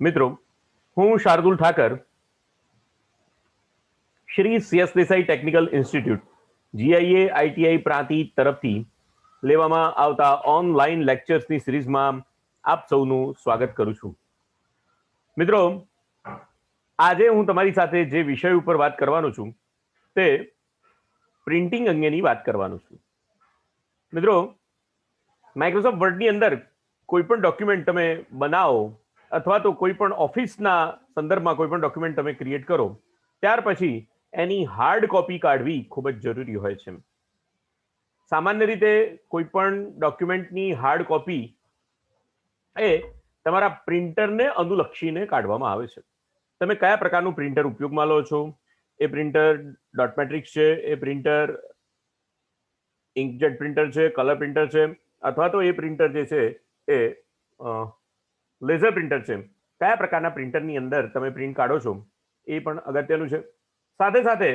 મિત્રો, હું Shardul Thakar Shri CS Desai technical institute GIA ITI Prantij તરફથી લેવામાં આવતા ઓનલાઈન લેક્ચર્સની સિરીઝમાં આપ સૌનું સ્વાગત કરું છું. મિત્રો, આજે હું તમારી સાથે જે વિષય ઉપર વાત કરવાનો છું તે પ્રિન્ટિંગ અંગેની વાત કરવાનો છું. મિત્રો, માઇક્રોસોફ્ટ વર્ડની અંદર કોઈ પણ ડોક્યુમેન્ટ તમે બનાવો અથવા તો કોઈ પણ ઓફિસના સંદર્ભમાં કોઈ પણ ડોક્યુમેન્ટ તમે ક્રિએટ કરો ત્યાર પછી એની હાર્ડ કોપી કાઢવી ખૂબ જ જરૂરી હોય છે. સામાન્ય રીતે કોઈ પણ ડોક્યુમેન્ટની હાર્ડ કોપી એ તમારા પ્રિન્ટરને અનુલક્ષીને કાઢવામાં આવે છે. તમે કયા પ્રકારનું પ્રિન્ટર ઉપયોગમાં લો છો, એ પ્રિન્ટર ડોટ મેટ્રિક્સ છે, એ પ્રિન્ટર ઇન્કજેટ પ્રિન્ટર છે, કલર પ્રિન્ટર છે, અથવા તો એ પ્રિન્ટર જે છે એ લેઝર પ્રિન્ટર છે, કયા પ્રકારના પ્રિન્ટરની અંદર તમે પ્રિન્ટ કાઢો છો એ પણ અગત્યનું છે. સાથે સાથે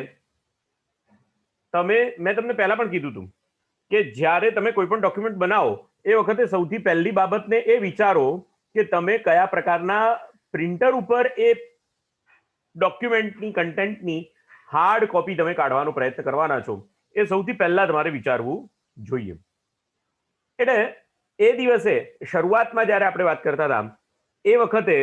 મેં તમને પહેલા પણ કીધું હતું કે જ્યારે તમે કોઈ પણ ડોક્યુમેન્ટ બનાવો એ વખતે સૌથી પહેલી બાબતને એ વિચારો કે તમે કયા પ્રકારના પ્રિન્ટર ઉપર એ ડોક્યુમેન્ટની કન્ટેન્ટની હાર્ડ કોપી તમે કાઢવાનો પ્રયત્ન કરવાના છો એ સૌથી પહેલા તમારે વિચારવું જોઈએ. એટલે એ દિવસે શરૂઆતમાં જ્યારે આપણે વાત કરતા હતા એ વખતે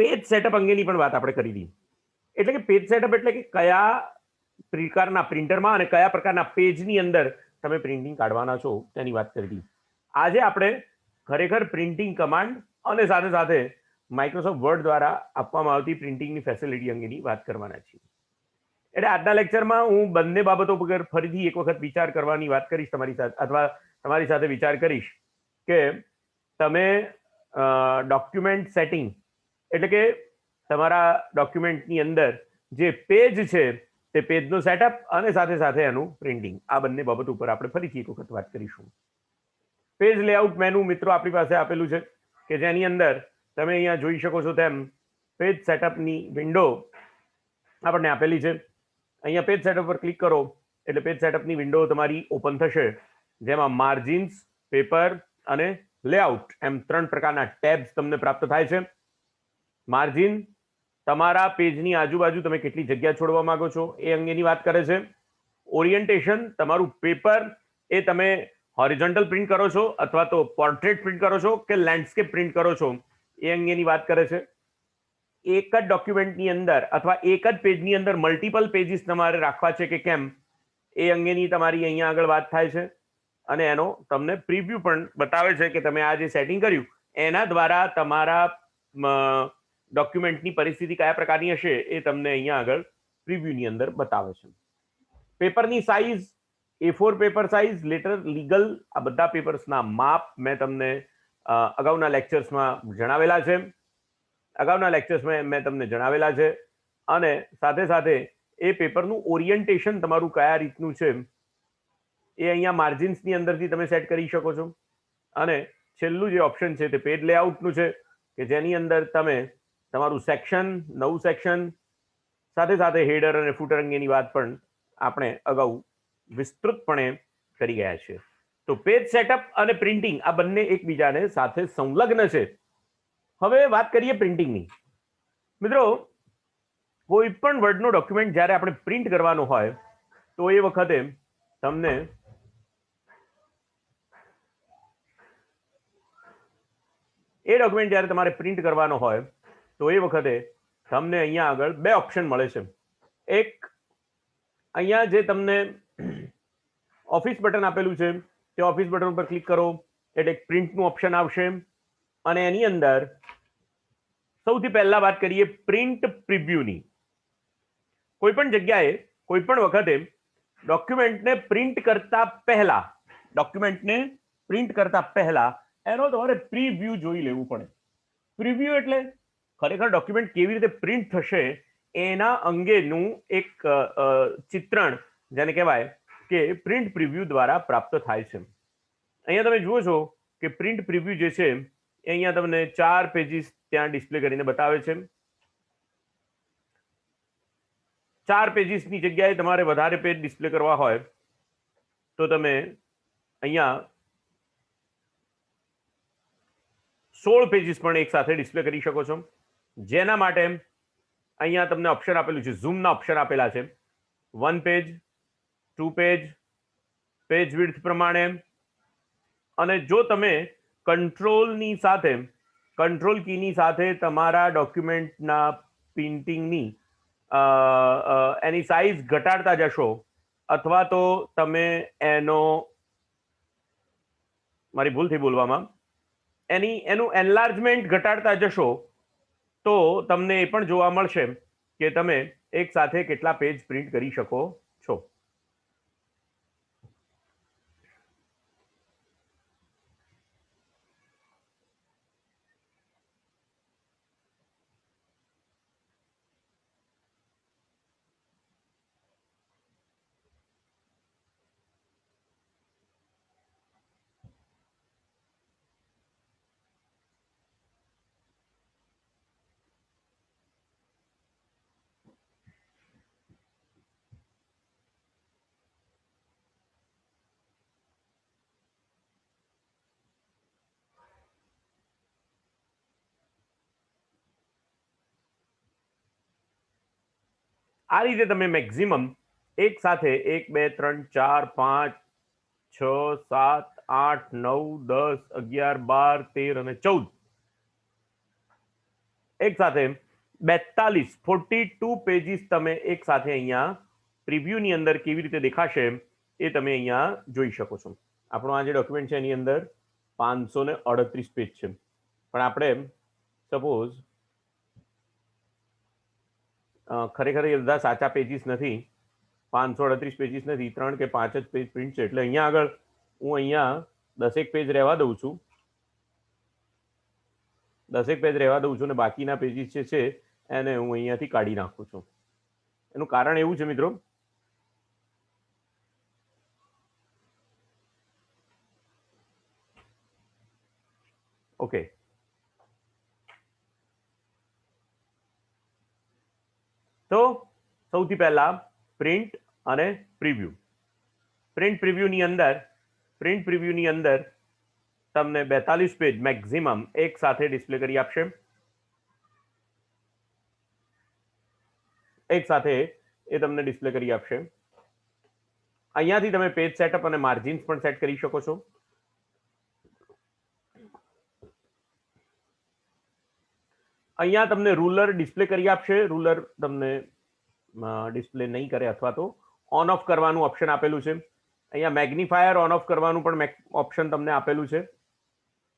પેજ સેટઅપ અંગેની પણ વાત આપણે કરી હતી. એટલે કે પેજ સેટઅપ એટલે કે કયા પ્રકારના પ્રિન્ટરમાં અને કયા પ્રકારના પેજની અંદર તમે પ્રિન્ટિંગ કાઢવાના છો તેની વાત કરી હતી. આજે આપણે ખરેખર પ્રિન્ટિંગ કમાન્ડ અને સાથે સાથે માઇક્રોસોફ્ટ વર્ડ દ્વારા આપવામાં આવતી પ્રિન્ટિંગની ફેસિલિટી અંગેની વાત કરવાના છીએ. એટલે આજના લેક્ચરમાં હું બંને બાબતો પર ફરીથી એક વખત વિચાર કરવાની વાત કરીશ તમારી સાથે, અથવા તમારી સાથે વિચાર કરીશ કે તમે ડોક્યુમેન્ટ સેટિંગ એટલે કે તમારા ડોક્યુમેન્ટની અંદર જે પેજ છે તે પેજનો સેટઅપ અને સાથે સાથે એનું પ્રિન્ટિંગ, આ બંને બાબત ઉપર આપણે ફરીથી એક વખત વાત કરીશું. પેજ લેઆઉટ મેનુ મિત્રો આપણી પાસે આપેલું છે કે જેની અંદર તમે અહીંયા જોઈ શકો છો તેમ પેજ સેટઅપની વિન્ડો આપણને આપેલી છે. અહીંયા પેજ સેટઅપ પર ક્લિક કરો એટલે પેજ સેટઅપની વિન્ડો તમારી ઓપન થશે, જેમાં માર્જિન્સ, પેપર અને લેઆઉટ એમ 3 પ્રકારના ટેબ્સ તમને પ્રાપ્ત થાય છે. માર્જિન તમારા પેજની આજુબાજુ તમે કેટલી જગ્યા છોડવા માંગો છો એ અંગેની વાત કરે છે. ઓરિએન્ટેશન, તમારું પેપર એ તમે હોરિઝોન્ટલ પ્રિન્ટ કરો છો અથવા તો પોર્ટ્રેટ પ્રિન્ટ કરો છો કે લેન્ડસ્કેપ પ્રિન્ટ કરો છો એ અંગેની વાત કરે છે. એક જ ડોક્યુમેન્ટની અંદર અથવા એક જ પેજની અંદર મલ્ટિપલ પેજીસ તમારે રાખવા છે કે કેમ એ અંગેની તમારી અહીંયા આગળ વાત થાય છે. અને એનો તમને પ્રિવ્યુ પણ બતાવે છે કે તમે આ જે સેટિંગ કર્યું એના દ્વારા તમારા ડોક્યુમેન્ટની પરિસ્થિતિ કયા પ્રકારની હશે એ તમને અહીંયા આગળ પ્રિવ્યુની અંદર બતાવે છે. પેપરની size, A4 paper size, letter, legal, આ બધા પેપર્સના માપ મેં તમને અગાઉના લેક્ચર્સમાં જણાવેલા છે. અને સાથે સાથે એ પેપરનું ઓરિએન્ટેશન તમારું કયા રીતનું છે એ અહીંયા માર્જિન્સની અંદરથી તમે સેટ કરી શકો છો. અને છેલ્લું જે ઓપ્શન છે તે પેજ લેઆઉટનું છે કે જેની અંદર તમે તમારું સેક્શન, નવું સેક્શન, સાથે સાથે હેડર અને ફૂટર અંગેની વાત પણ આપણે અગાઉ વિસ્તૃતપણે કરી ગયા છે. તો પેજ સેટઅપ અને પ્રિન્ટિંગ આ બંને એકબીજાને સાથે સંલગ્ન છે. હવે વાત કરીએ પ્રિન્ટિંગની. મિત્રો, કોઈ પણ વર્ડનો ડોક્યુમેન્ટ જ્યારે આપણે પ્રિન્ટ કરવાનો હોય તો એ વખતે તમને એ ડોક્યુમેન્ટ જ્યારે તમારે પ્રિન્ટ કરવાનો હોય તો એ વખતે તમને અહીંયા આગળ 2 ઓપ્શન મળે છે. એક અહીંયા જે તમને ઓફિસ બટન આપેલું છે તે ઓફિસ બટન ઉપર ક્લિક કરો એટલે એક પ્રિન્ટનું ઓપ્શન આવશે અને એની અંદર સૌથી પહેલા વાત કરીએ પ્રિન્ટ પ્રિવ્યુની. કોઈ પણ જગ્યાએ કોઈ પણ વખતે ડોક્યુમેન્ટને પ્રિન્ટ કરતા પહેલા એનો તમારે પ્રિવ્યુ જોઈ લેવું પડે. પ્રિવ્યુ એટલે ખરેખર ડોક્યુમેન્ટ કેવી રીતે પ્રિન્ટ થશે એના અંગેનું એક ચિત્રણ, જેને કહેવાય કે પ્રિન્ટ પ્રિવ્યુ દ્વારા પ્રાપ્ત થાય છે. અહીંયા તમે જુઓ છો કે પ્રિન્ટ પ્રિવ્યુ જે છે એ અહીંયા તમને 4 પેજીસ ત્યાં ડિસ્પ્લે કરીને બતાવે છે. 4 પેજીસની જગ્યાએ તમારે વધારે પેજ ડિસ્પ્લે કરવા હોય તો તમે અહીંયા 16 પેજીસ પણ એક સાથે ડિસ્પ્લે કરી શકો છો, જેના માટે અહીંયા તમને ઓપ્શન આપેલું છે, ઝૂમના ઓપ્શન આપેલા છે, 1 પેજ, 2 પેજ, પેજ વિડ્થ પ્રમાણે. અને જો તમે કંટ્રોલ કીની સાથે તમારા ડોક્યુમેન્ટના પ્રિન્ટિંગની એની સાઇઝ ઘટાડતા જશો, અથવા તો તમે મારી ભૂલ થઈ બોલવામાં, એનું એનલાર્જમેન્ટ ઘટાડતા જશો, તો તમને એ પણ જોવા મળશે કે તમે એક સાથે કેટલા પેજ પ્રિન્ટ કરી શકો છો. આ રીતે તમે મેક્સિમમ એક સાથે 1 2 3 4 5 6 7 8 9 10 11 12 13 અને 14 એક સાથે 42 પેજીસ તમે એક સાથે અહીંયા પ્રિવ્યુની અંદર કેવી રીતે દેખાશે એ તમે અહીંયા જોઈ શકો છો. આપણો આ જે ડોક્યુમેન્ટ છે એની અંદર 538 પેજ છે, પણ આપણે સપોઝ ખરેખર એ બધા સાચા પેજીસ નથી, 538 પેજીસ નથી, 3 કે 5 જ પેજ પ્રિન્ટ છે. એટલે અહીંયા આગળ હું અહીંયા 10 પેજ રહેવા દઉં છું, 10 પેજ રહેવા દઉં છું, અને બાકીના પેજીસ જે છે એને હું અહીંયાથી કાઢી નાખું છું. એનું કારણ એવું છે મિત્રો, ઓકે, તો સૌથી પહેલા પ્રિન્ટ અને પ્રિવ્યુ. પ્રિન્ટ પ્રિવ્યુની અંદર તમને 42 પેજ મેક્સિમમ એક સાથે ડિસ્પ્લે કરી આપશે. એક સાથે એ તમને ડિસ્પ્લે કરી આપશે. અહીંયાથી તમે પેજ સેટઅપ અને માર્જિન્સ પણ સેટ કરી શકો છો. અહીંયા તમને રૂલર ડિસ્પ્લે કરી આપશે. રૂલર તમને ડિસ્પ્લે નહીં કરે, અથવા તો ઓન ઓફ કરવાનું ઓપ્શન આપેલું છે. અહીંયા મેગ્નિફાયર ઓન ઓફ કરવાનું પણ ઓપ્શન તમને આપેલું છે.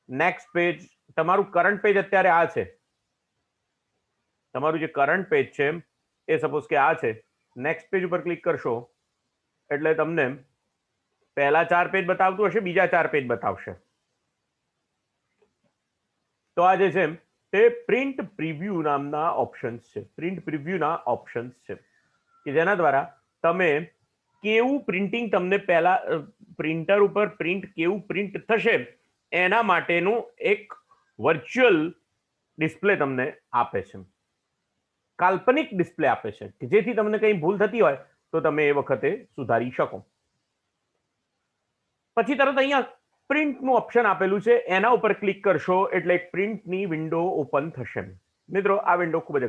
નેક્સ્ટ પેજ, તમારું કરંટ પેજ અત્યારે આ છે, તમારું જે કરંટ પેજ છે એ સપોઝ કે આ છે. નેક્સ્ટ પેજ ઉપર ક્લિક કરશો એટલે તમને પહેલા 4 પેજ બતાવતું હશે, બીજા 4 પેજ બતાવશે. તો આ જે છે તે પ્રિન્ટ પ્રિવ્યુ નામના ઓપ્શન્સ છે. પ્રિન્ટ પ્રિવ્યુના ઓપ્શન્સ છે કે જેના દ્વારા તમે કેવું પ્રિન્ટિંગ તમને પહેલા પ્રિન્ટર ઉપર કેવું પ્રિન્ટ થશે એના માટેનું એક વર્ચ્યુઅલ ડિસ્પ્લે તમને આપે છે, કાલ્પનિક ડિસ્પ્લે આપે છે, કે જેથી તમને કંઈ ભૂલ થતી હોય તો તમે એ વખતે સુધારી શકો. પછી તરત અહીંયા પ્રિન્ટનું ઓપ્શન આપેલું છે, એના ઉપર ક્લિક કરશો એટલે એક પ્રિન્ટની વિન્ડો ઓપન થશે. મિત્રો, આ વિન્ડો ખૂબ જ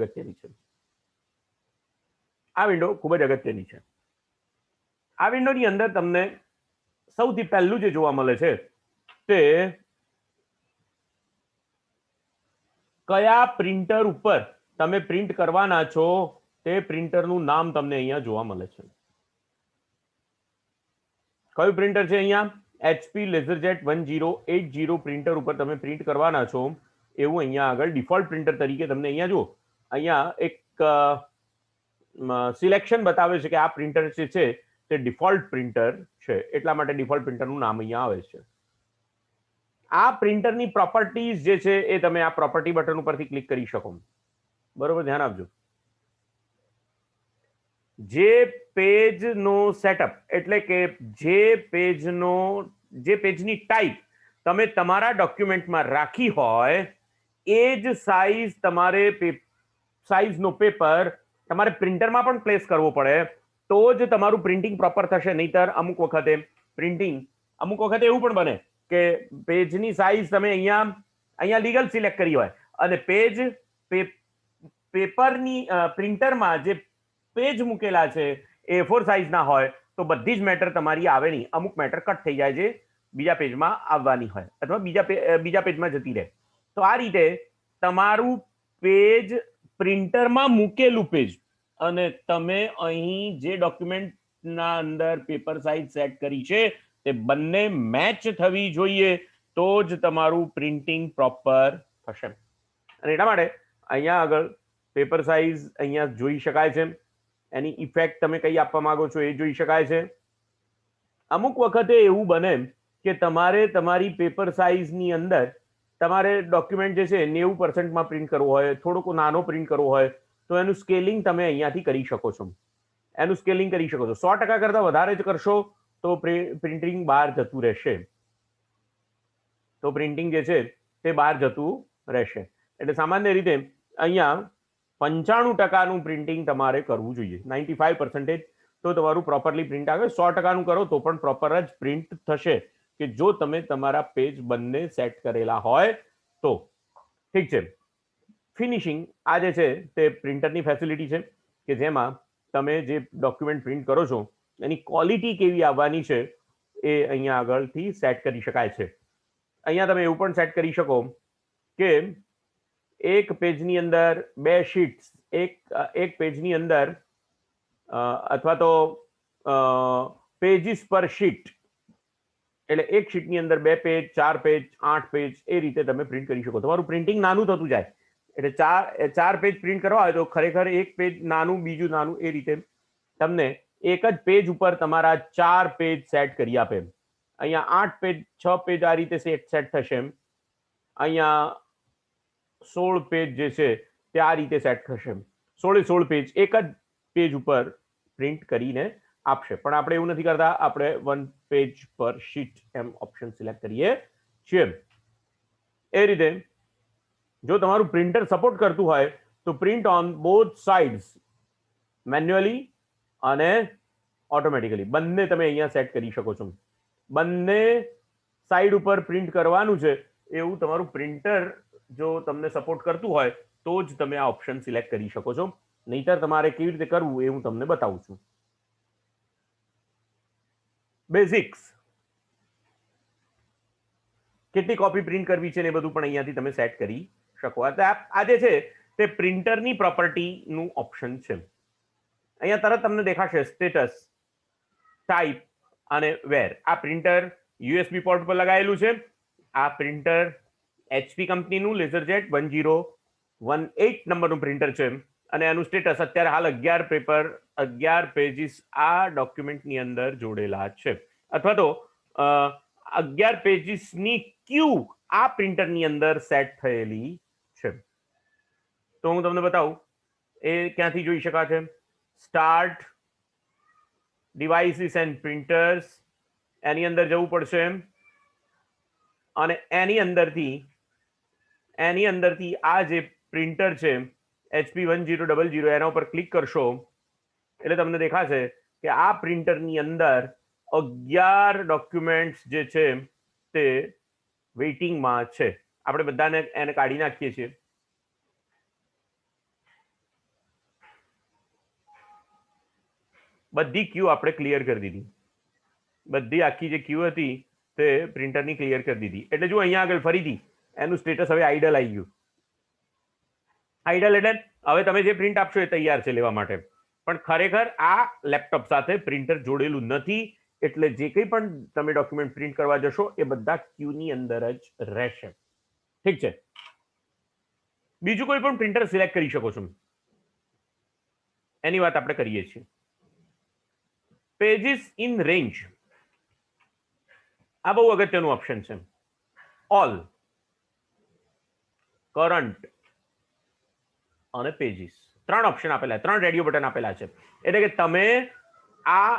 અગત્યની છે. આ વિન્ડોની અંદર તમને સૌથી પહેલું જે જોવા મળે છે તે કયા પ્રિન્ટર ઉપર તમે પ્રિન્ટ કરવાના છો તે પ્રિન્ટરનું નામ તમને અહીંયા જોવા મળે છે. કયું પ્રિન્ટર છે? અહીંયા HP LaserJet 1080 પ્રિન્ટર ઉપર તમે પ્રિન્ટ કરવાના છો એવું અહીંયા આગળ ડિફોલ્ટ પ્રિન્ટર તરીકે તમને અહીંયા જુઓ, અહીંયા એક સિલેક્શન બતાવે છે કે આ પ્રિન્ટર જે છે તે ડિફોલ્ટ પ્રિન્ટર છે, એટલા માટે ડિફોલ્ટ પ્રિન્ટરનું નામ અહીંયા આવે છે. આ પ્રિન્ટરની પ્રોપર્ટીઝ જે છે એ તમે આ પ્રોપર્ટી બટન ઉપરથી ક્લિક કરી શકો. બરોબર, ધ્યાન આપજો. જે પેજનો સેટઅપ એટલે કે જે પેજની ટાઈપ તમે તમારા ડોક્યુમેન્ટમાં રાખી હોય એ જ સાઈઝનો પેપર તમારે પ્રિન્ટરમાં પણ પ્લેસ કરવો પડે તો જ તમારું પ્રિન્ટિંગ પ્રોપર થશે. નહીતર અમુક વખતે એવું પણ બને કે પેજની સાઈઝ તમે અહીંયા અહીંયા લીગલ સિલેક્ટ કરી હોય અને પેજ પેપરની પ્રિન્ટરમાં જે પેજ મૂકેલા છે A4 સાઇઝના હોય તો બધી જ મેટર તમારી આવે નહીં, અમુક મેટર કટ થઈ જાય છે, બીજા પેજમાં આવવાની હોય અથવા બીજા પેજમાં જતી રહે. તો આ રીતે તમારું પેજ પ્રિન્ટરમાં મૂકેલું પેજ અને તમે અહીં જે ડોક્યુમેન્ટના અંદર પેપર સાઇઝ સેટ કરી છે તે બંને મેચ થવી જોઈએ તો જ તમારું પ્રિન્ટિંગ પ્રોપર થશે. અને એટલા માટે અહીંયા આગળ પેપર સાઇઝ અહીંયા જોઈ શકાય છે, એની ઇફેક્ટ તમે કઈ આપવા માંગો છો એ જોઈ શકાય છે. અમુક વખતે એવું બને કે તમારે તમારી પેપર સાઇઝની અંદર તમારે ડોક્યુમેન્ટ જે છે 90% પ્રિન્ટ કરવો હોય, થોડોક નાનો પ્રિન્ટ કરવો હોય તો એનું સ્કેલિંગ તમે અહીંયાથી કરી શકો છો. એનું સ્કેલિંગ કરી શકો છો. 100% કરતા વધારે જ કરશો તો પ્રિન્ટિંગ બહાર જતું રહેશે, તો પ્રિન્ટિંગ જે છે તે બહાર જતું રહેશે. એટલે સામાન્ય રીતે અહીંયા 95%નું પ્રિન્ટિંગ તમારે કરવું જોઈએ, 95% તો તમારું પ્રોપરલી પ્રિન્ટ આવે. 100%નું કરો તો પણ પ્રોપર જ પ્રિન્ટ થશે કે જો તમે તમારા પેજ બંને સેટ કરેલા હોય તો. ઠીક છે. ફિનિશિંગ આ જે છે તે પ્રિન્ટરની ફેસિલિટી છે કે જેમાં તમે જે ડોક્યુમેન્ટ પ્રિન્ટ કરો છો એની ક્વોલિટી કેવી આવવાની છે એ અહીંયા આગળથી સેટ કરી શકાય છે. અહીંયા તમે એવું પણ સેટ કરી શકો કે એક પેજની અંદર 2 શીટ્સ, એક પેજની અંદર અથવા તો પેજીસ પર શીટ, એટલે એક શીટની અંદર 2 પેજ, 4 પેજ, 8 પેજ એ રીતે તમે પ્રિન્ટ કરી શકો. તમારું પ્રિન્ટિંગ નાનું થતું જાય, એટલે 4 પેજ પ્રિન્ટ કરવા હોય તો ખરેખર એક પેજ નાનું, બીજું નાનું, એ રીતે તમને એક જ પેજ ઉપર તમારા 4 પેજ સેટ કરી આપે. અહીંયા 8 પેજ, 6 પેજ આ રીતે સેટ થશે. અહીંયા 16 પેજ જે છે તે આ રીતે સેટ થશે. 16 પેજ એક જ પેજ ઉપર પ્રિન્ટ કરીને આપશે. પણ આપણે એવું નથી કરતા, આપણે 1 પેજ પર શીટ એમ ઓપ્શન સિલેક્ટ કરીએ છીએ. એ રીતે જો તમારું પ્રિન્ટર સપોર્ટ કરતું હોય તો print on both sides, manually અને ઓટોમેટિકલી બંને તમે અહીંયા સેટ કરી શકો છો. બંને સાઈડ ઉપર પ્રિન્ટ કરવાનું છે એવું તમારું પ્રિન્ટર જો તમને સપોર્ટ કરતું હોય તો જ તમે આ ઓપ્શન સિલેક્ટ કરી શકો છો. નહીતર તમારે કેવી રીતે કરવું એ હું તમને બતાવું છું. બેઝિક્સ, કેટલી કોપી પ્રિન્ટ કરવી છે ને એ બધું પણ અહીંયાથી તમે સેટ કરી શકો. આ જે છે તે પ્રિન્ટરની પ્રોપર્ટીનું ઓપ્શન છે. અહીંયા તરત તમને દેખાશે સ્ટેટસ, ટાઈપ અને વેર. આ પ્રિન્ટર યુએસબી પોર્ટ પર લગાવેલું છે. આ પ્રિન્ટર HP કંપનીનું લેઝરજેટ 1018 નંબરનું પ્રિન્ટર છે અને એનું સ્ટેટસ અત્યારે હાલ 11 પેજીસ આ ડોક્યુમેન્ટની અંદર જોડેલા છે, અથવા તો 11 પેજીસની ક્યુ આ પ્રિન્ટરની અંદર સેટ થયેલી છે. તો હું તમને બતાવું એ ક્યાંથી જોઈ શકાશે. સ્ટાર્ટ ડિવાઇસીસ એન્ડ પ્રિન્ટર્સ, એની અંદર જવું પડશે અને એની અંદરથી આ જે પ્રિન્ટર છે HP 1000 એના ઉપર ક્લિક કરશો એટલે તમને દેખાશે કે આ પ્રિન્ટરની અંદર 11 ડોક્યુમેન્ટ્સ જે છે તે વેઇટિંગમાં છે. આપણે બધાને એને કાઢી નાખીએ છીએ. બધી ક્યુ આપણે ક્લિયર કરી દીધી, બધી આખી જે ક્યુ હતી તે પ્રિન્ટરની ક્લિયર કરી દીધી. એટલે જો અહીંયા આગળ ફરીથી એનું સ્ટેટસ હવે આઈડલ આવી ગયું. આઈડલ એટલે હવે તમે જે પ્રિન્ટ આપશો એ તૈયાર છે લેવા માટે, પણ ખરેખર આ લેપટોપ સાથે પ્રિન્ટર જોડેલું નથી, એટલે જે કંઈ પણ તમે ડોક્યુમેન્ટ પ્રિન્ટ કરવા જશો એ બધા ક્યુની અંદર જ રહેશે. ઠીક છે. બીજું કોઈ પણ પ્રિન્ટર સિલેક્ટ કરી શકો છો, એની વાત આપણે કરીએ છીએ. પેજીસ ઇન રેન્જ, આ બહુ અગત્યનું ઓપ્શન છે. ઓલ, કરંટ અને પેજીસ, 3 ઓપ્શન આપેલા, 3 રેડિયો બટન આપેલા છે. એટલે કે તમે આ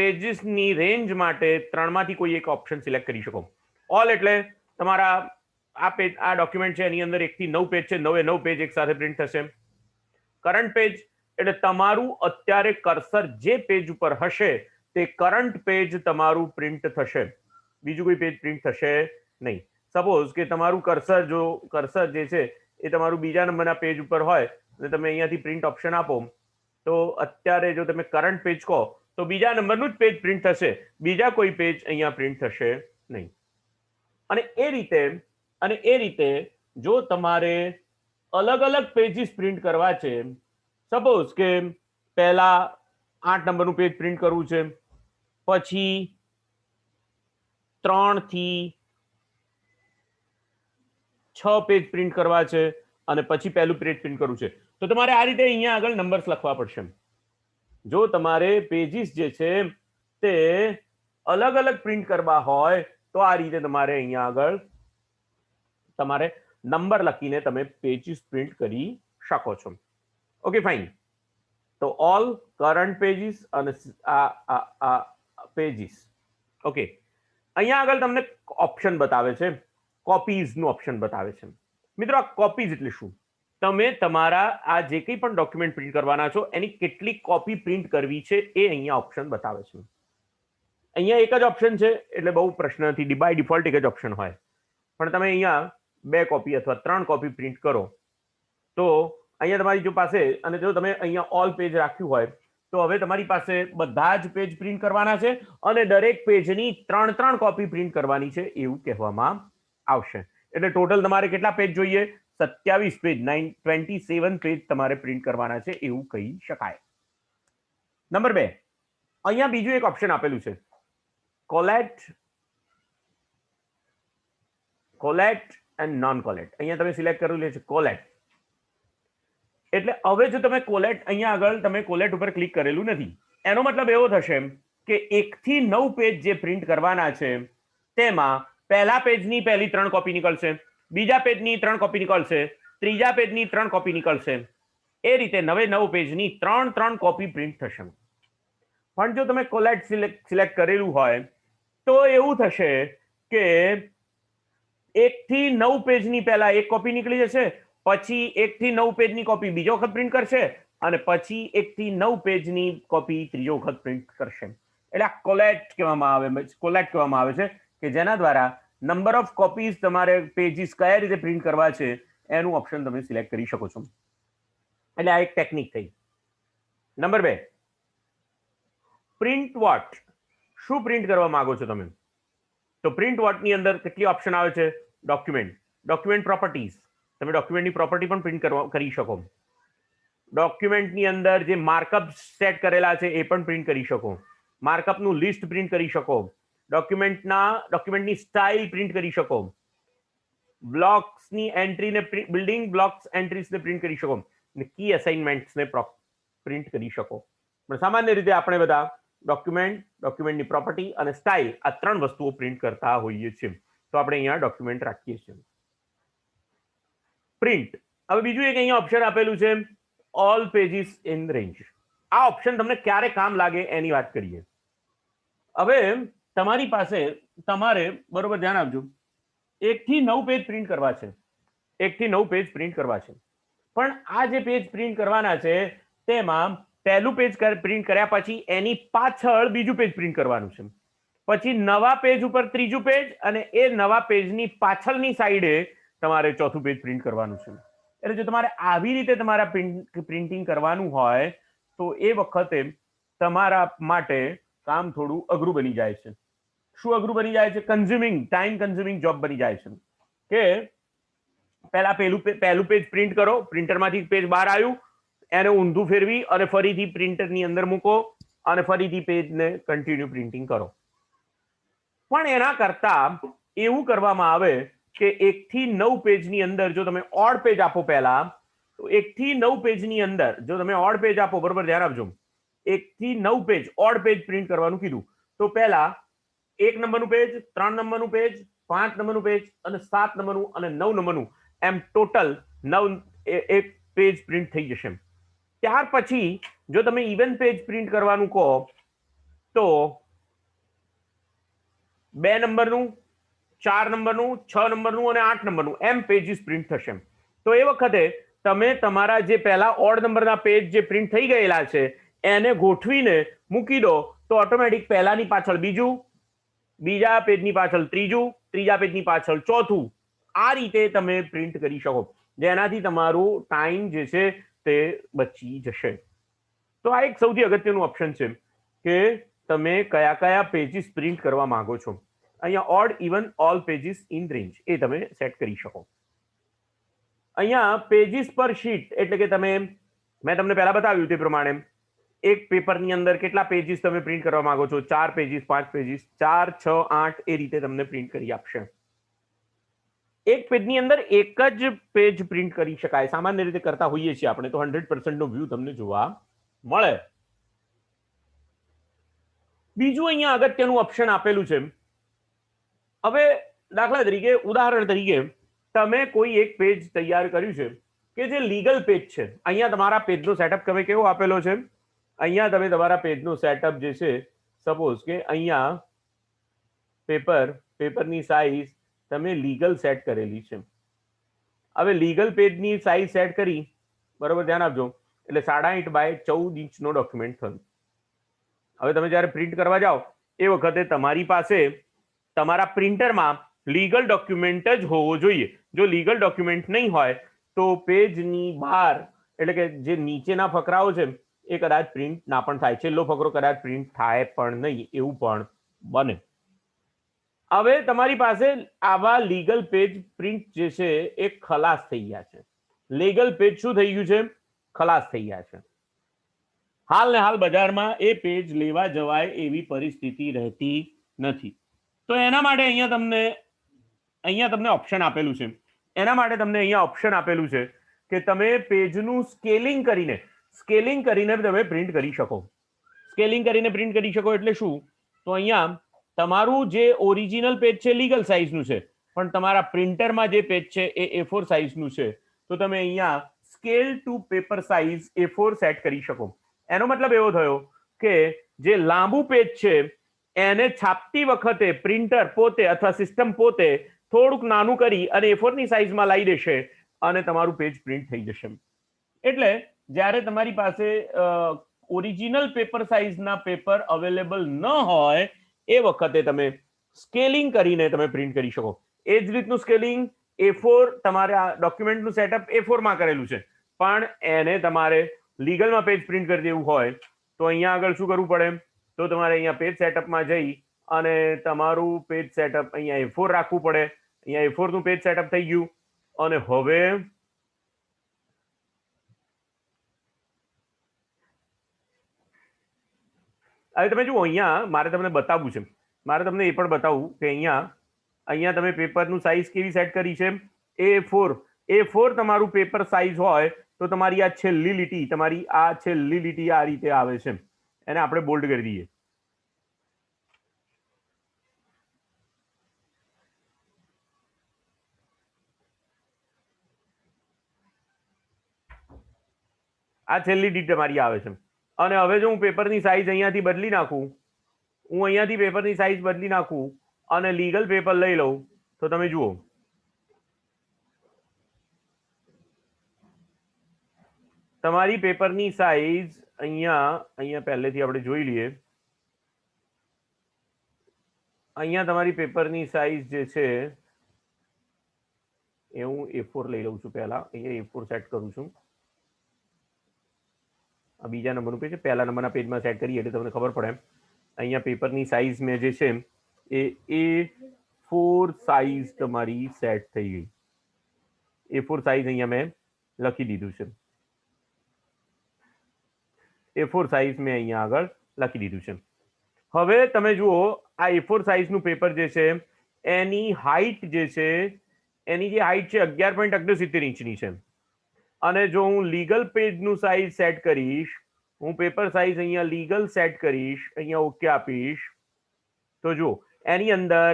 પેજીસની રેન્જ માટે 3માંથી કોઈ એક ઓપ્શન સિલેક્ટ કરી શકો. ઓલ એટલે તમારા આ ડોક્યુમેન્ટ છે એની અંદર 1 થી 9 પેજ છે, 9 પેજ એક સાથે પ્રિન્ટ થશે. કરંટ પેજ એટલે તમારું અત્યારે કર્સર જે પેજ ઉપર હશે તે કરંટ પેજ તમારું પ્રિન્ટ થશે, બીજું કોઈ પેજ પ્રિન્ટ થશે નહીં. સપોઝ કે તમારું કર્સર જે છે એ તમારું બીજા નંબરના પેજ ઉપર હોય અને તમે અહીંયાથી પ્રિન્ટ ઓપ્શન આપો, તો અત્યારે જો તમે કરંટ પેજ કહો તો બીજા નંબરનું જ પેજ પ્રિન્ટ થશે, બીજા કોઈ પેજ અહીંયા પ્રિન્ટ થશે નહીં. અને એ રીતે જો તમારે અલગ અલગ પેજીસ પ્રિન્ટ કરવા છે, સપોઝ કે પહેલા 8 નંબરનું પેજ પ્રિન્ટ કરવું છે, પછી 3 થી 6 પેજ પ્રિન્ટ કરવા છે અને પછી પહેલું પેજ પ્રિન્ટ કરવું છે, તો તમારે આ રીતે અહીંયા આગળ નંબર્સ લખવા પડશે. જો તમારે પેજીસ જે છે તે અલગ અલગ પ્રિન્ટ કરવા હોય તો આ રીતે તમારે અહીંયા આગળ તમારે નંબર લખીને તમે પેજીસ પ્રિન્ટ કરી શકો છો. Okay fine. તો ઓલ કરંટ પેજીસ અને આ પેજીસ. ઓકે, અહીંયા આગળ તમને ઓપ્શન બતાવે છે, કોપીઝનું ઓપ્શન બતાવે છે. મિત્રો, આ કોપીઝ એટલે શું? તમે તમારા આ જે કંઈ પણ ડોક્યુમેન્ટ પ્રિન્ટ કરવાના છો એની કેટલી કોપી પ્રિન્ટ કરવી છે એ અહીંયા ઓપ્શન બતાવે છે. અહીંયા એક જ ઓપ્શન છે એટલે બહુ પ્રશ્ન નથી, બાય ડિફોલ્ટ એક જ ઓપ્શન હોય. પણ તમે અહીંયા 2 કોપી અથવા 3 કોપી પ્રિન્ટ કરો તો અહીંયા તમારી જો પાસે, અને જો તમે અહીંયા ઓલ પેજ રાખ્યું હોય તો હવે તમારી પાસે બધા જ પેજ પ્રિન્ટ કરવાના છે અને દરેક પેજની 3 કોપી પ્રિન્ટ કરવાની છે એવું કહેવામાં આવશે. એટલે ટોટલ તમારે કેટલા પેજ જોઈએ? 27 પેજ, 27 પેજ તમારે પ્રિન્ટ કરવાના છે એવું કહી શકાય. નંબર 2, અહીંયા બીજું એક ઓપ્શન આપેલું છે, કોલેટ એન્ડ નોન કોલેટ. અહીંયા તમે સિલેક્ટ કરેલું છે કોલેટ. એટલે હવે જો તમે કોલેટ, અહીંયા આગળ તમે કોલેટ ઉપર ક્લિક કરેલું નથી, એનો મતલબ એવો થશે કે 1 થી 9 પેજ જે પ્રિન્ટ કરવાના છે તેમાં પહેલા પેજની પહેલી 3 કોપી નીકળશે, બીજા પેજની 3 કોપી નીકળશે, ત્રીજા પેજની 3 કોપી નીકળશે. એ રીતે 9 પેજની 3 કોપી પ્રિન્ટ થશે. પણ જો તમે કોલેટ સિલેક્ટ કરેલું હોય તો એવું થશે કે 1 થી 9 પેજની પહેલા 1 કોપી નીકળી જશે, પછી 1 થી 9 પેજની કોપી બીજો વખત પ્રિન્ટ કરશે અને પછી 1 થી 9 પેજની કોપી ત્રીજો વખત પ્રિન્ટ કરશે. એટલે આ કોલેટ કહેવામાં આવે છે કે જેના દ્વારા નંબર ઓફ કોપીઝ તમારે પેજીસ કયા રીતે પ્રિન્ટ કરવા છે એનું ઓપ્શન તમે સિલેક્ટ કરી શકો છો. એટલે આ એક ટેકનિક થઈ. Number 2, print what. શું પ્રિન્ટ કરવા માંગો છો તમે? તો પ્રિન્ટ વોટની અંદર કેટલી ઓપ્શન આવે છે? Document properties. તમે ડોક્યુમેન્ટની પ્રોપર્ટી પણ પ્રિન્ટ કરી શકો. ડોક્યુમેન્ટની અંદર જે માર્કઅપ સેટ કરેલા છે એ પણ પ્રિન્ટ કરી શકો. માર્કઅપનું લિસ્ટ પ્રિન્ટ કરી શકો. ડોક્યુમેન્ટની સ્ટાઇલ પ્રિન્ટ કરી શકો. બ્લોક્સની એન્ટ્રીને, બિલ્ડિંગ બ્લોક્સ એન્ટ્રીઝને પ્રિન્ટ કરી શકો. કી અસાઇનમેન્ટ્સને પ્રિન્ટ કરી શકો. પણ સામાન્ય રીતે આપણે બધા ડોક્યુમેન્ટની પ્રોપર્ટી અને સ્ટાઇલ આ 3 વસ્તુઓ પ્રિન્ટ કરતા હોઈએ છીએ. તો આપણે અહીંયા ડોક્યુમેન્ટ રાખીએ છીએ. પ્રિન્ટ. હવે બીજું એક અહીંયા ઓપ્શન આપેલું છે, ઓલ પેજીસ ઇન રેન્જ. આ ઓપ્શન તમને ક્યારે કામ લાગે એની વાત કરીએ. હવે તમારી પાસે, તમારે બરોબર ધ્યાન આપજો, 1 થી 9 પેજ પ્રિન્ટ કરવા છે. 1 થી 9 પેજ પ્રિન્ટ કરવા છે. પણ આ જે પેજ પ્રિન્ટ કરવાના છે તેમાં પહેલું પેજ પ્રિન્ટ કર્યા પછી એની પાછળ બીજું પેજ પ્રિન્ટ કરવાનું છે, પછી નવા પેજ ઉપર ત્રીજું પેજ અને એ નવા પેજની પાછળની સાઈડે તમારે ચોથું પેજ પ્રિન્ટ કરવાનું છે. એટલે જો તમારે આવી રીતે તમારા પ્રિન્ટિંગ કરવાનું હોય તો એ વખતે તમારા માટે કામ થોડું અઘરું બની જાય છે. શું અઘરું બની જાય છે? ટાઈમ કન્ઝ્યુમિંગ જોબ બની જાય છે. કે પહેલા પહેલું પેજ પ્રિન્ટ કરો, પ્રિન્ટરમાંથી પેજ બહાર આવ્યું, એને ઊંધું ફેરવી અને ફરીથી પ્રિન્ટરની અંદર મૂકો અને ફરીથી પેજને કન્ટિન્યુ પ્રિન્ટિંગ કરો. પણ એના કરતા એવું કરવામાં આવે કે 1 થી 9 પેજની અંદર જો તમે ઓડ પેજ આપો પહેલા, તો 1 થી 9 પેજની અંદર જો તમે ઓડ પેજ આપો, બરોબર ધ્યાન આપજો, 1 થી 9 પેજ ઓડ પેજ પ્રિન્ટ કરવાનું કીધું તો પહેલા 1 નંબરનું પેજ, 3 નંબરનું પેજ, 5 નંબરનું પેજ અને 7 નંબરનું અને 9 નંબરનું, એમ ટોટલ 9 એક પેજ પ્રિન્ટ થઈ જશે. ત્યાર પછી જો તમે ઇવન પેજ પ્રિન્ટ કરવાનું કહો તો 2 નંબરનું, 4 નંબરનું, 6 નંબરનું અને 8 નંબરનું એમ પેજીસ પ્રિન્ટ થશે. તો એ વખતે તમે તમારા જે પહેલા ઓડ નંબરના પેજ જે પ્રિન્ટ થઈ ગયેલા છે એને ગોઠવીને મૂકી દો તો ઓટોમેટિક પહેલાની પાછળ બીજું, બીજા પેજની પાછળ ત્રીજું, ત્રીજા પેજની પાછળ ચોથું. આ રીતે તમે પ્રિન્ટ કરી શકો, જેનાથી તમારો ટાઈમ જે છે તે બચી જશે. તો આ એક સૌથી અગત્યનું ઓપ્શન છે કે તમે કયા કયા પેજીસ પ્રિન્ટ કરવા માંગો છો. અહીંયા odd even all pages in range એ તમે સેટ કરી શકો. અહીંયા પેજીસ પર શીટ એટલે કે મેં તમને પહેલા બતાવ્યું તે પ્રમાણે એક પેપરની અંદર કેટલા પેજીસ તમે પ્રિન્ટ કરવા માંગો છો, 4 પેજીસ, 5 પેજીસ, 4, 6, 8 એ રીતે તમને પ્રિન્ટ કરી આપશે. એક પેજની અંદર એક જ પેજ પ્રિન્ટ કરી શકાય, સામાન્ય રીતે કરતા હોઈએ છીએ આપણે, તો 100% નો વ્યૂ તમને જોવા મળે. બીજું અહીંયા અગત્યનું ઓપ્શન આપેલું છે. હવે દાખલા તરીકે, ઉદાહરણ તરીકે, તમે કોઈ એક પેજ તૈયાર કર્યું છે કે જે લીગલ પેજ છે. અહીંયા તમારા પેજનો સેટઅપ તમે કેવો આપેલો છે, અહીંયા તમે તમારા પેજનો સેટઅપ જે છે, સપોઝ કે અહીંયા પેપરની સાઈઝ તમે લીગલ સેટ કરેલી છે. હવે લીગલ પેજની સાઈઝ સેટ કરી, બરોબર, ધ્યાન આપજો, એટલે 8.5 બાય 14 ઇંચનો ડોક્યુમેન્ટ થયું. હવે તમે જ્યારે પ્રિન્ટ કરવા જાઓ એ વખતે તમારી પાસે તમારા પ્રિન્ટરમાં લીગલ ડોક્યુમેન્ટ જ હોવો જોઈએ. જો લીગલ ડોક્યુમેન્ટ નહીં હોય તો પેજની બહાર એટલે કે જે નીચેના ફકરાઓ છે એ કદાચ પ્રિન્ટ ના પણ થાય, છેલ્લો ફકરો કદાચ પ્રિન્ટ થાય પણ નહીં, એવું પણ બને. હવે તમારી પાસે આવા લીગલ પેજ પ્રિન્ટ જે છે એ ખલાસ થઈ ગયા છે. લીગલ પેજ શું થઈ ગયું છે? ખલાસ થઈ ગયા છે. હાલ ને હાલ બજારમાં એ પેજ લેવા જવાય એવી પરિસ્થિતિ રહેતી નથી. તો એના માટે અહીંયા તમને ઓપ્શન આપેલું છે. એના માટે તમને અહીંયા ઓપ્શન આપેલું છે કે તમે પેજનું સ્કેલિંગ કરીને તમે પ્રિન્ટ કરી શકો. સ્કેલિંગ કરીને પ્રિન્ટ કરી શકો એટલે શું? તો અહીંયા તમારું જે ઓરિજિનલ પેજ છે લીગલ સાઇઝનું છે, પણ તમારા પ્રિન્ટરમાં જે પેજ છે એ A4 સાઇઝનું છે, તો તમે અહીંયા scale to paper size A4 set કરી શકો. એનો મતલબ એવો થયો કે જે લાંબુ પેજ છે એને છાપતી વખતે પ્રિન્ટર પોતે અથવા સિસ્ટમ પોતે થોડુંક નાનું કરી અને A4 ની સાઇઝમાં લાવી દેશે અને તમારું પેજ પ્રિન્ટ થઈ જશે. એટલે જ્યારે તમારી પાસે ઓરિજિનલ પેપર સાઇઝના પેપર અવેલેબલ ન હોય એ વખતે તમે સ્કેલિંગ કરીને તમે પ્રિન્ટ કરી શકો. એ જ રીતનું સ્કેલિંગ A4, તમારા ડોક્યુમેન્ટનું સેટઅપ A4 માં કરેલું છે, પણ એને તમારે લીગલમાં પેજ પ્રિન્ટ કરી દેવું હોય તો અહીંયા આગળ શું કરવું પડે? તો તમારે અહીંયા પેજ સેટઅપમાં જઈ અને તમારું પેજ સેટઅપ અહીંયા A4 રાખવું પડે. અહીંયા A4 નું પેજ સેટઅપ થઈ ગયું અને હવે તમે જુઓ, અહીંયા મારે તમને બતાવવું છે, મારે તમને એ પણ બતાવવું કે અહીંયા તમે પેપરનું સાઇઝ કેવી સેટ કરી છે? A4 તમારું પેપર સાઇઝ હોય તો તમારી આ છેલ્લી લીટી આ રીતે આવે છે. એને આપણે બોલ્ડ કરી દઈએ. આ છેલ્લી લીટી તમારી આવે છે. અને હવે જો હું પેપરની સાઇઝ અહીંયાથી બદલી નાખું, પેપરની સાઇઝ બદલી નાખું અને લીગલ પેપર લઈ લઉં, તો તમે જુઓ તમારી પેપરની સાઇઝ અહીંયા પહેલેથી આપણે જોઈ લઈએ. અહીંયા તમારી પેપરની સાઇઝ જે છે એ હું A4 લઈ લઉં છું. પહેલા અહીંયા A4 સેટ કરું છું. આ બીજા નંબરનું પેજ છે, પહેલા નંબરના પેજમાં સેટ કરીએ એટલે તમને ખબર પડે. અહીંયા પેપરની સાઇઝ મેં જે છે એ A4 સાઇઝ તમારી સેટ થઈ ગઈ. A4 સાઇઝ અહીંયા મેં લખી દીધું છે. A4 સાઇઝ મેં અહીંયા આગળ લખી દીધું છે. હવે તમે જુઓ, આ A4 સાઇઝનું પેપર જે છે એની હાઈટ જે છે 11.69 ઇંચની છે. અને જો હું લીગલ પેજનું સાઇઝ સેટ કરીશ, હું પેપર સાઇઝ અહીંયા લીગલ સેટ કરીશ, અહીંયા ઓકે આપીશ, તો જો એની અંદર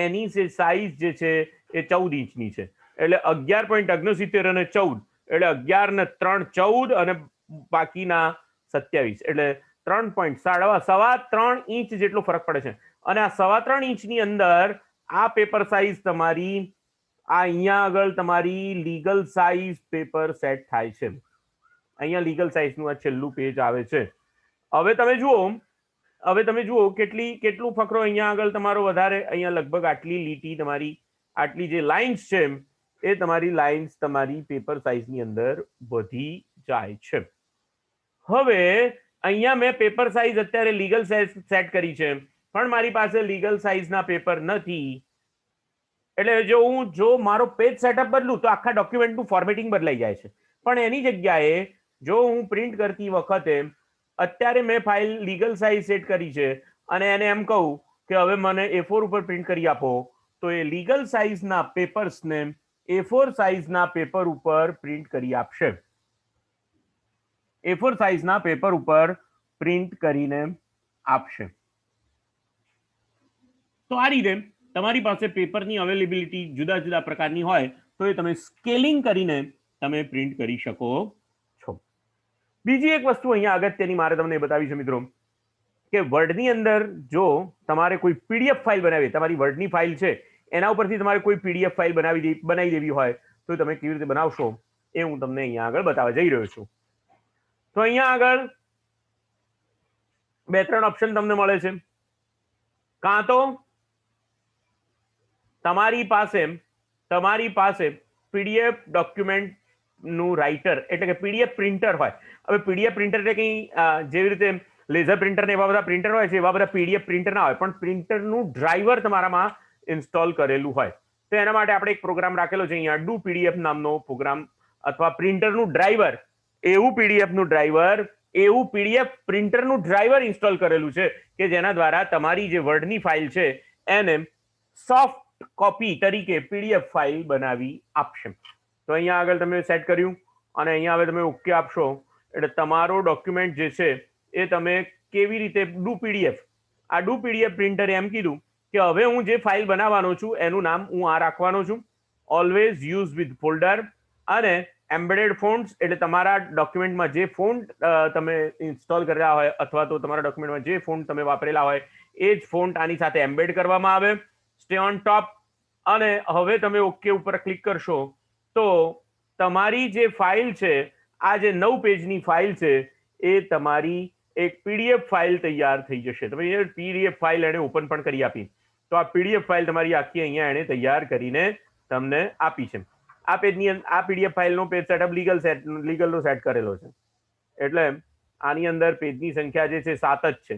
એની જે સાઇઝ જે છે એ 14 ઇંચની છે. એટલે 11.69 અને 14 એટલે 11 ને 3 14 અને બાકીના 27 એટલે 3.3 ઇંચ જેટલો ફરક પડે છે. અને આ 3.25 ઇંચની અંદર આ પેપર સાઇઝ તમારી અહીંયા આગળ તમારી લીગલ સાઇઝ પેપર સેટ થાય છે. અહીંયા લીગલ સાઇઝનું આ છેલ્લું પેજ આવે છે. હવે તમે જુઓ હવે તમે જુઓ કેટલું ફકરો અહીંયા આગળ તમારો વધારે, અહીંયા લગભગ આટલી લીટી તમારી, આટલી જે લાઇન્સ છે એ તમારી લાઇન્સ તમારી પેપર સાઇઝની અંદર વધી જાય છે. હવે અહીંયા મેં પેપર સાઇઝ અત્યારે લીગલ સાઇઝ સેટ કરી છે, પણ મારી પાસે લીગલ સાઇઝના પેપર નથી. એટલે જો મારો પેજ સેટઅપ બદલું તો આખા ડોક્યુમેન્ટનું ફોર્મેટિંગ બદલાઈ જાય છે. પણ એની જગ્યાએ જો હું પ્રિન્ટ કરતી વખતે અત્યારે મેં ફાઇલ લીગલ સાઇઝ સેટ કરી છે અને એને એમ કહું કે હવે મને A4 ઉપર પ્રિન્ટ કરી આપો, તો એ લીગલ સાઇઝના પેપર્સને A4 સાઇઝના પેપર ઉપર પ્રિન્ટ કરી આપશે. A4 સાઇઝના પેપર ઉપર પ્રિન્ટ કરીને આપશે. તો આ રીતે તમારી પાસે પેપરની અવેલેબિલિટી જુદા જુદા પ્રકારની હોય તો એ તમે સ્કેલિંગ કરીને તમે પ્રિન્ટ કરી શકો છો. બીજી એક વસ્તુ અહીંયા અગત્યની મારે તમને બતાવી છે મિત્રો, કે વર્ડની અંદર જો તમારે કોઈ પીડીએફ ફાઇલ બનાવી, તમારી વર્ડની ફાઇલ છે એના ઉપરથી તમારે કોઈ પીડીએફ ફાઇલ બનાવી દેવી હોય તો તમે કેવી રીતે બનાવશો એ હું તમને અહીંયા આગળ બતાવવા જઈ રહ્યો છું. તો અહીંયા આગળ 2-3 ઓપ્શન તમને મળે છે. કાં તો તમારી પાસે પીડીએફ ડોક્યુમેન્ટ નું રાઇટર એટલે કે પીડીએફ પ્રિન્ટર હોય. હવે પીડીએફ પ્રિન્ટર એટલે કંઈ જેવી રીતે લેઝર પ્રિન્ટર ને એવા બધા પ્રિન્ટર હોય છે એવા બધા પીડીએફ પ્રિન્ટર ના હોય, પણ પ્રિન્ટરનું ડ્રાઈવર તમારામાં ઇન્સ્ટોલ કરેલું હોય. તો એના માટે આપણે એક પ્રોગ્રામ રાખેલો છે અહીંયા, ડુ પીડીએફ નામનો પ્રોગ્રામ, અથવા પ્રિન્ટરનું ડ્રાઈવર, એવું પીડીએફ પ્રિન્ટરનું ડ્રાઈવર ઇન્સ્ટોલ કરેલું છે કે જેના દ્વારા તમારી જે વર્ડની ફાઇલ છે એને સોફ્ટ કોપી તરીકે પીડીએફ ફાઇલ બનાવી આપશે. તો અહીંયા આગળ તમે સેટ કર્યું અને અહીંયા હવે તમે ઓકે આપશો એટલે તમારો ડોક્યુમેન્ટ જે છે એ તમે કેવી રીતે ડુ પીડીએફ પ્રિન્ટરે એમ કીધું કે હવે હું જે ફાઇલ બનાવવાનો છું એનું નામ હું આ રાખવાનો છું, ઓલવેઝ યુઝ વિથ ફોલ્ડર, અને એમ્બેડેડ ફોન્ટ્સ એટલે તમારા ડોક્યુમેન્ટમાં જે ફોન્ટ તમે ઇન્સ્ટોલ કરેલા હોય અથવા તો તમારા ડોક્યુમેન્ટમાં જે ફોન્ટ તમે વાપરેલા હોય એ જ ફોન્ટ આની સાથે એમ્બેડ કરવામાં આવે. સ્ટે ઓન ટોપ, અને હવે તમે ઓકે ઉપર ક્લિક કરશો તો તમારી જે ફાઇલ છે, આ જે 9 પેજની ફાઇલ છે એ તમારી એક પીડીએફ ફાઇલ તૈયાર થઈ જશે. તમે પીડીએફ ફાઇલ એને ઓપન પણ કરી આપી, તો આ પીડીએફ ફાઇલ તમારી આખી અહીંયા એને તૈયાર કરીને તમને આપી છે. આ પીડીએફ ફાઇલનો પેજ સેટઅપ લીગલનો સેટ કરેલો છે, એટલે આની અંદર પેજની સંખ્યા જે છે 7 જ છે.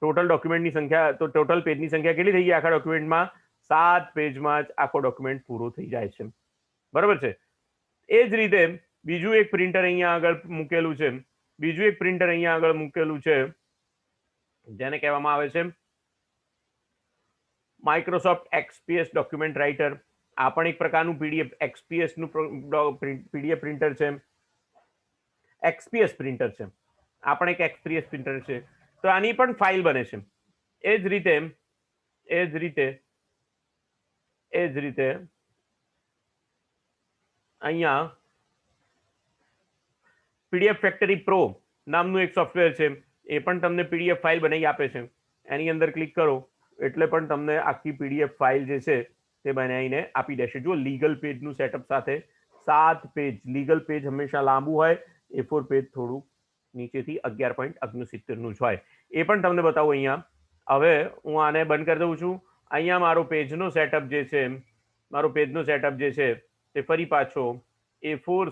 ટોટલ ડોક્યુમેન્ટની સંખ્યા, તો ટોટલ પેજની સંખ્યા કેટલી થઈ ગઈ આખા ડોક્યુમેન્ટમાં? 7 પેજમાં જ આખો ડોક્યુમેન્ટ પૂરો થઈ જાય છે. બરાબર છે. એ જ રીતે બીજું એક પ્રિન્ટર અહીંયા આગળ મૂકેલું છે, જેને કહેવામાં આવે છે માઇક્રોસોફ્ટ એક્સપીએસ ડોક્યુમેન્ટ રાઇટર. આ પણ એક પ્રકારનું પીડીએફ એક્સપીએસ નું પીડીએફ પ્રિન્ટર છે. એક્સપીએસ પ્રિન્ટર છે, આ પણ એક એક્સપીએસ પ્રિન્ટર છે. તો આની પણ ફાઇલ બને છે. એ જ રીતે અહીંયા પીડીએફ ફેક્ટરી પ્રો નામનું એક સોફ્ટવેર છે, એ પણ તમને પીડીએફ ફાઇલ બનાવી આપે છે. એની અંદર ક્લિક કરો એટલે પણ તમને આખી પીડીએફ ફાઇલ જે છે તે બનાવીને આપી દેશે. જો લીગલ પેજનું સેટઅપ સાથે 7 પેજ, લીગલ પેજ હંમેશા લાંબુ હોય, A4 પેજ થોડું નીચેથી 11.69 નું જ હોય. એ પણ તમને બતાવું અહીંયા. હવે હું આને બંધ કરી દઉં છું. અહીંયા મારો પેજનો સેટઅપ જે છે તે ફરી પાછો A4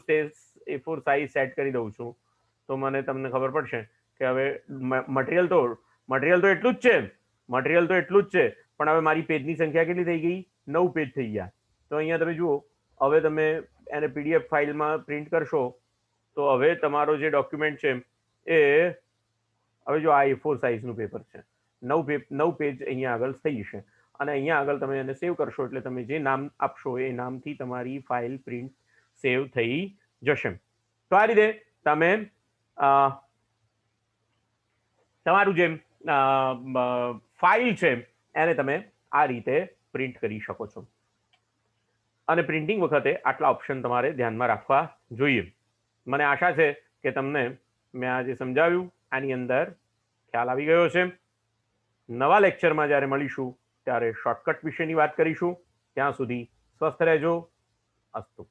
સાઇઝ સેટ કરી દઉં છું, તો તમને ખબર પડશે કે હવે મટીરિયલ તો એટલું જ છે, પણ હવે મારી પેજની સંખ્યા કેટલી થઈ ગઈ? 9 પેજ થઈ ગયા. તો અહીંયા તમે જુઓ, હવે તમે એને પીડીએફ ફાઇલમાં પ્રિન્ટ કરશો તો હવે તમારો જે ડોક્યુમેન્ટ છે એ, હવે જો આ A4 સાઇઝનું પેપર છે, 9 પેજ અહીંયા આગળ થઈ જશે. અને અહીંયા આગળ તમે એને સેવ કરશો એટલે તમે જે નામ આપશો એ નામથી તમારી ફાઇલ પ્રિન્ટ સેવ થઈ જશે. તો આ રીતે તમે તમારું જે ફાઇલ છે એને તમે આ રીતે પ્રિન્ટ કરી શકો છો. અને પ્રિન્ટિંગ વખતે આટલા ઓપ્શન તમારે ધ્યાનમાં રાખવા જોઈએ. મને આશા છે કે તમને મેં આ જે સમજાવ્યું આની અંદર ખ્યાલ આવી ગયો છે. નવા લેક્ચરમાં જ્યારે મળીશું ત્યારે શોર્ટકટ વિશેની વાત કરીશું. ત્યાં સુધી સ્વસ્થ રહેજો. અસ્તુ.